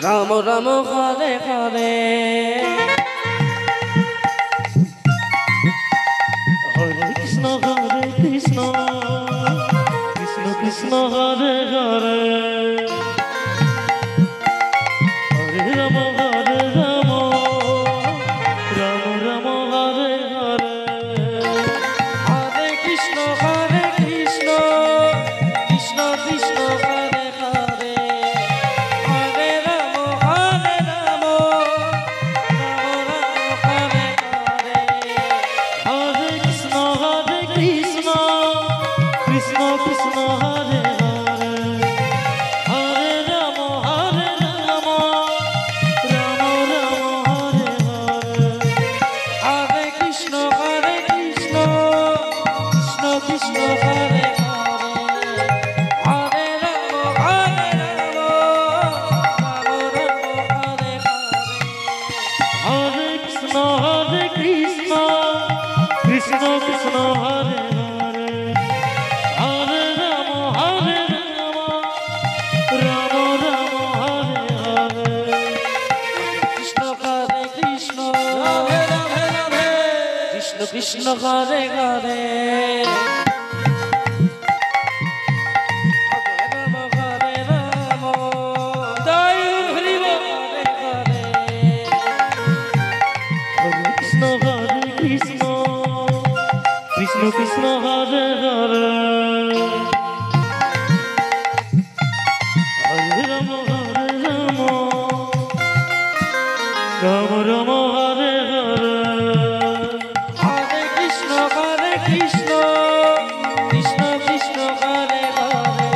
Ram Ram Hare Hare Hare Krishna Krishna Krishna Hare Hare Hare Ram Ram Ram Hare Hare Hare Krishna Krishna Krishna Krishna Hare Hare Hare Ram Ram Ram Hare Hare Hare Krishna Krishna Krishna Hare Hare Hare Ram Ram Hare Hare Hare Krishna Krishna Krishna Krishna Hare Hare Hare Ram Ram Hare Hare Hare Krishna Krishna Krishna Hare Hare Hare Ram Ram Hare Hare Krishna হরে Krishna Radhe Radhe Radhe Krishna Krishna Hare Hare Hare Ram জয় Hari বল Hare Hare Hare Krishna Krishna Hare Hare Hare Ram Ram Hare Hare Hare Krishna Krishna Krishna Krishna Hare Hare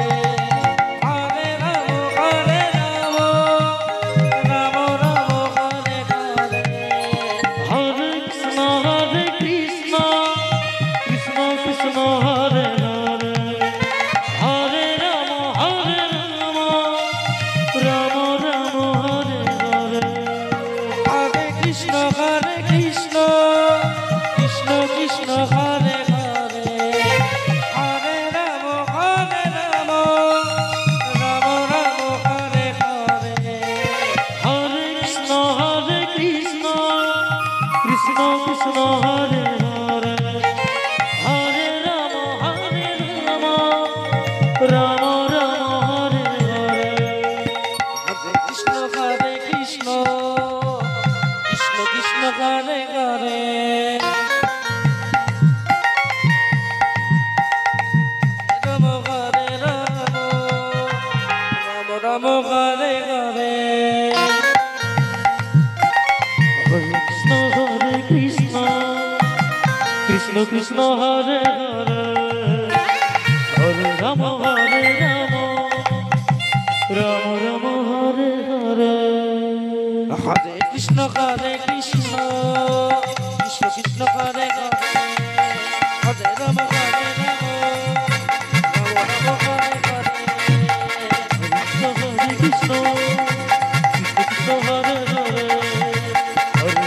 Hare Ram Ram Ram Hare Hare Hare Krishna Krishna Krishna Hare Hare Hare Ram Ram Hare Hare Hare Krishna Krishna Krishna Krishna Hare Hare Hare Ram Ram Hare Hare Hare Krishna Krishna Krishna Hare Hare Hare Ram Ram Hare Hare Hare Krishna Krishna Krishna Krishna Hare Hare Ram হরে Ram Ram Hare Hare Hare Krishna Krishna Hare Hare Hare Ram Ram Hare Hare Hare Krishna Krishna Krishna Krishna Hare Hare Hare Ram Ram Ram Hare Hare Hare Krishna Krishna Hare Hare Hare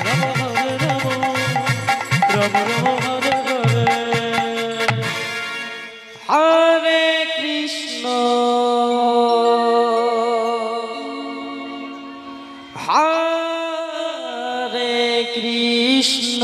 Ram Ram Hare Hare Hare Krishna হরে Krishna